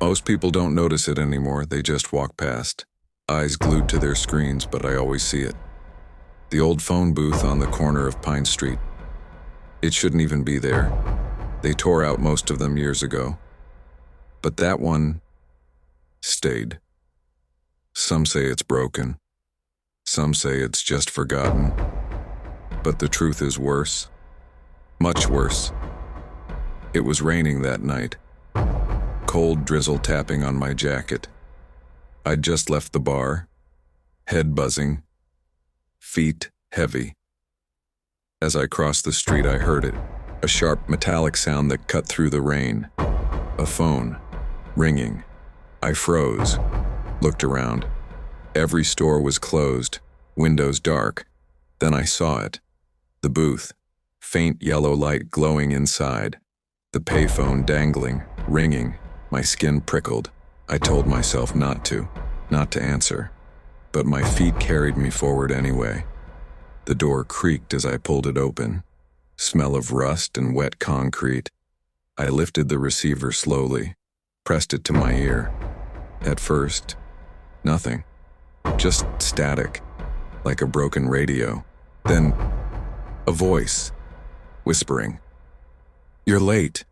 Most people don't notice it anymore, they just walk past, eyes glued to their screens, but I always see it. The old phone booth on the corner of Pine Street. It shouldn't even be there. They tore out most of them years ago. But that one stayed. Some say it's broken. Some say it's just forgotten. But the truth is worse. Much worse. It was raining that night. Cold drizzle tapping on my jacket. I'd just left the bar, head buzzing, feet heavy. As I crossed the street, I heard it, a sharp metallic sound that cut through the rain. A phone, ringing. I froze, looked around. Every store was closed, windows dark. Then I saw it. The booth, faint yellow light glowing inside. The payphone dangling, ringing. My skin prickled. I told myself not to answer. But my feet carried me forward anyway. The door creaked as I pulled it open. Smell of rust and wet concrete. I lifted the receiver slowly, pressed it to my ear. At first, nothing. Just static, like a broken radio. Then, a voice, whispering, "You're late."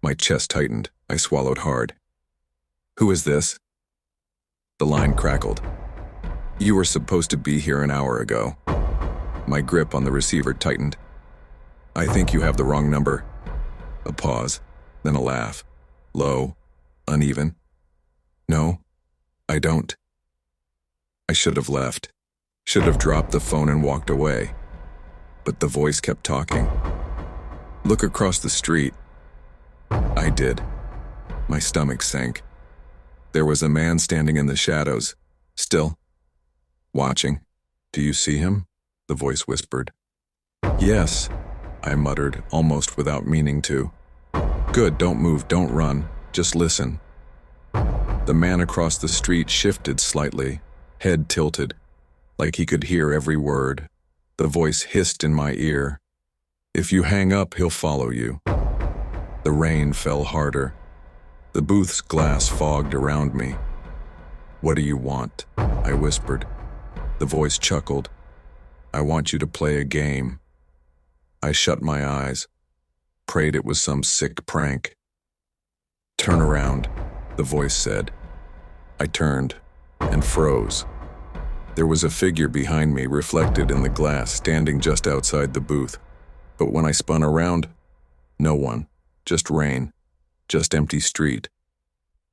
My chest tightened. I swallowed hard. "Who is this?" The line crackled. "You were supposed to be here an hour ago." My grip on the receiver tightened. "I think you have the wrong number." A pause, then a laugh. Low, uneven. "No, I don't." I should have left. Should have dropped the phone and walked away. But the voice kept talking. "Look across the street." I did. My stomach sank. There was a man standing in the shadows, still, watching. "Do you see him?" the voice whispered. "Yes," I muttered, almost without meaning to. "Good, don't move, don't run, just listen." The man across the street shifted slightly, head tilted, like he could hear every word. The voice hissed in my ear, "If you hang up, he'll follow you." The rain fell harder. The booth's glass fogged around me. "What do you want?" I whispered. The voice chuckled. "I want you to play a game." I shut my eyes, prayed it was some sick prank. "Turn around," the voice said. I turned and froze. There was a figure behind me reflected in the glass standing just outside the booth. But when I spun around, no one, just rain, just empty street.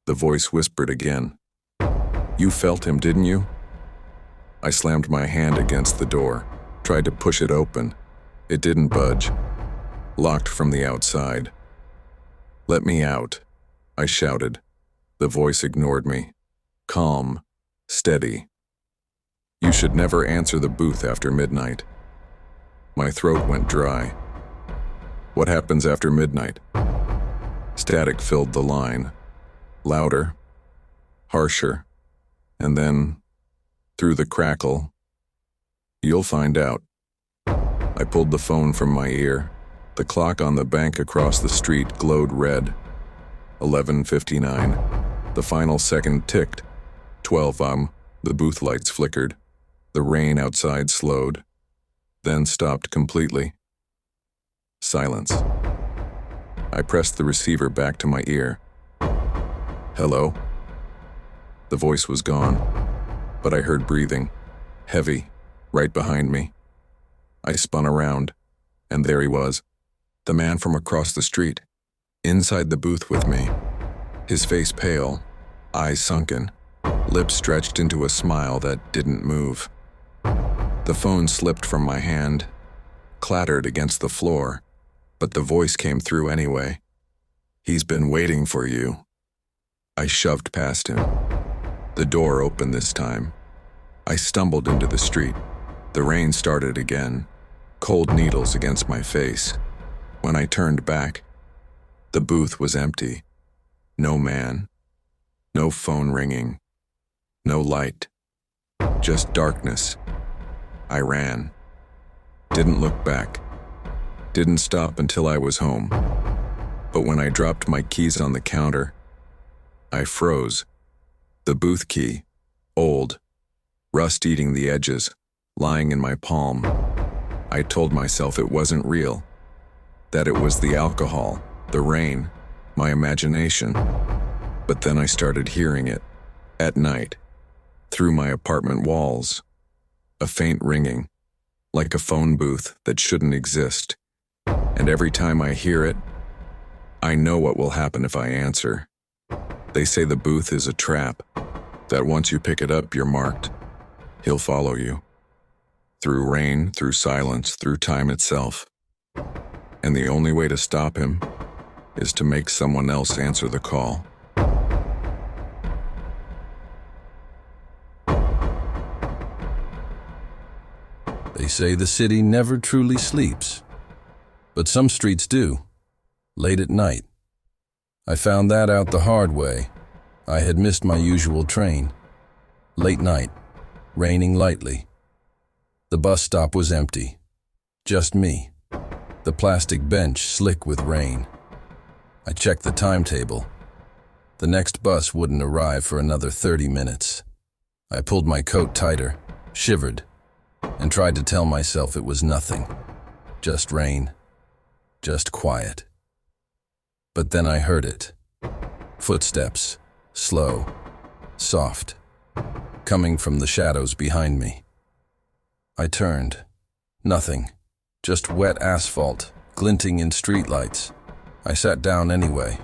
The voice whispered again. "You felt him, didn't you?" I slammed my hand against the door, tried to push it open. It didn't budge. Locked from the outside. "Let me out," I shouted. The voice ignored me. Calm, steady. "You should never answer the booth after midnight." My throat went dry. "What happens after midnight?" Static filled the line. Louder, harsher, and then, through the crackle, "You'll find out." I pulled the phone from my ear. The clock on the bank across the street glowed red. 11:59. The final second ticked. 12. The booth lights flickered. The rain outside slowed, then stopped completely. Silence. I pressed the receiver back to my ear. "Hello?" The voice was gone, but I heard breathing, heavy, right behind me. I spun around, and there he was, the man from across the street, inside the booth with me. His face pale, eyes sunken, lips stretched into a smile that didn't move. The phone slipped from my hand, clattered against the floor, but the voice came through anyway. "He's been waiting for you." I shoved past him. The door opened this time. I stumbled into the street. The rain started again, cold needles against my face. When I turned back, the booth was empty. No man, no phone ringing, no light, just darkness. I ran. Didn't look back. Didn't stop until I was home. But when I dropped my keys on the counter, I froze. The booth key, old, rust eating the edges, lying in my palm. I told myself it wasn't real, that it was the alcohol, the rain, my imagination. But then I started hearing it, at night, through my apartment walls. A faint ringing, like a phone booth that shouldn't exist. And every time I hear it, I know what will happen if I answer. They say the booth is a trap, that once you pick it up, you're marked. He'll follow you. Through rain, through silence, through time itself. And the only way to stop him is to make someone else answer the call. They say the city never truly sleeps, but some streets do, late at night. I found that out the hard way. I had missed my usual train. Late night, raining lightly. The bus stop was empty. Just me. The plastic bench slick with rain. I checked the timetable. The next bus wouldn't arrive for another 30 minutes. I pulled my coat tighter, shivered, and tried to tell myself it was nothing. Just rain. Just quiet. But then I heard it. Footsteps, slow, soft, coming from the shadows behind me. I turned. Nothing. Just wet asphalt, glinting in streetlights. I sat down anyway,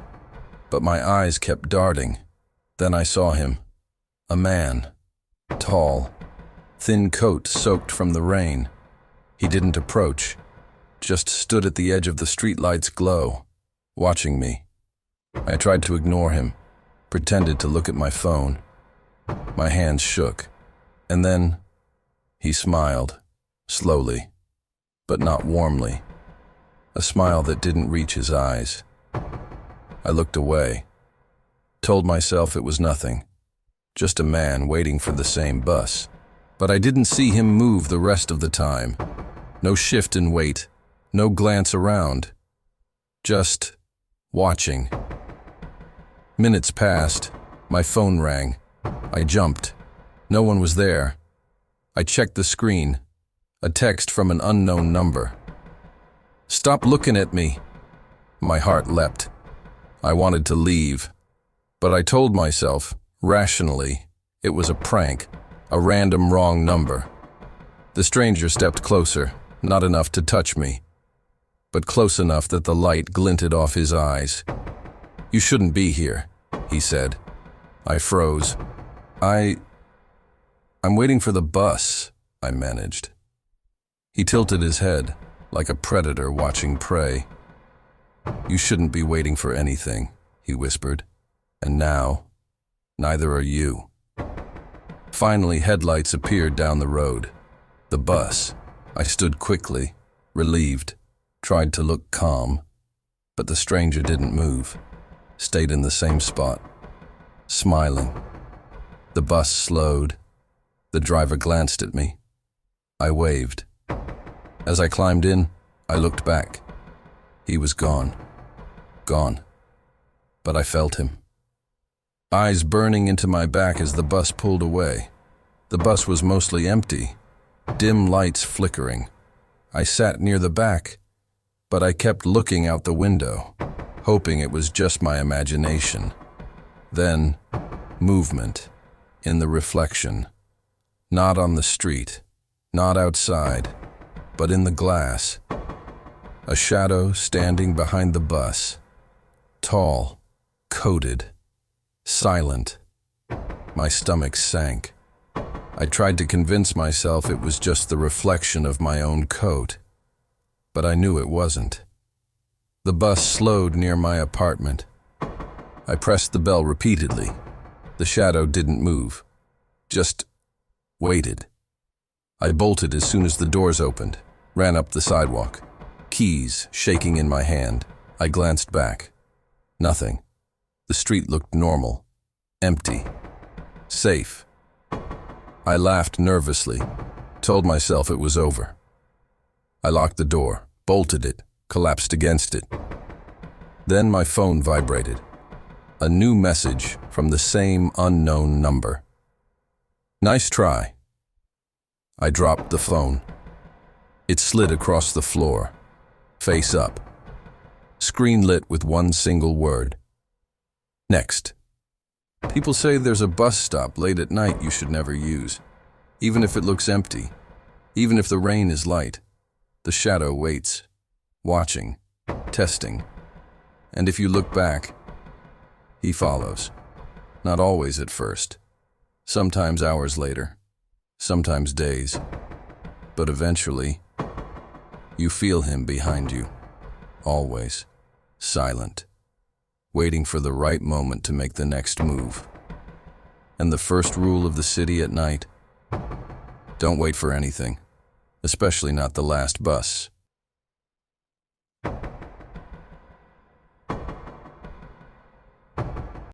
but my eyes kept darting. Then I saw him. A man. Tall. Thin coat soaked from the rain. He didn't approach, just stood at the edge of the streetlight's glow, watching me. I tried to ignore him, pretended to look at my phone. My hands shook, and then he smiled, slowly, but not warmly. A smile that didn't reach his eyes. I looked away, told myself it was nothing, just a man waiting for the same bus. But I didn't see him move the rest of the time. No shift in weight, no glance around. Just watching. Minutes passed. My phone rang. I jumped. No one was there. I checked the screen. A text from an unknown number. "Stop looking at me." My heart leapt. I wanted to leave. But I told myself, rationally, it was a prank. A random wrong number. The stranger stepped closer, not enough to touch me, but close enough that the light glinted off his eyes. "You shouldn't be here," he said. I froze. I'm waiting for the bus," I managed. He tilted his head, like a predator watching prey. "You shouldn't be waiting for anything," he whispered. "And now, neither are you." Finally, headlights appeared down the road. The bus. I stood quickly, relieved, tried to look calm, but the stranger didn't move, stayed in the same spot, smiling. The bus slowed. The driver glanced at me. I waved. As I climbed in, I looked back. He was gone. Gone. But I felt him. Eyes burning into my back as the bus pulled away. The bus was mostly empty, dim lights flickering. I sat near the back, but I kept looking out the window, hoping it was just my imagination. Then, movement, in the reflection. Not on the street, not outside, but in the glass. A shadow standing behind the bus. Tall, coated, silent. My stomach sank. I tried to convince myself it was just the reflection of my own coat, but I knew it wasn't. The bus slowed near my apartment. I pressed the bell repeatedly. The shadow didn't move, just waited. I bolted as soon as the doors opened, ran up the sidewalk, keys shaking in my hand. I glanced back. Nothing. The street looked normal, empty, safe. I laughed nervously, told myself it was over. I locked the door, bolted it, collapsed against it. Then my phone vibrated. A new message from the same unknown number. Nice try. I dropped the phone. It slid across the floor, face up. Screen lit with one single word. Next. People say there's a bus stop late at night you should never use. Even if it looks empty, even if the rain is light, the shadow waits, watching, testing. And if you look back, he follows. Not always at first. Sometimes hours later, sometimes days. But eventually, you feel him behind you. Always. Silent. Waiting for the right moment to make the next move. And the first rule of the city at night? Don't wait for anything, especially not the last bus.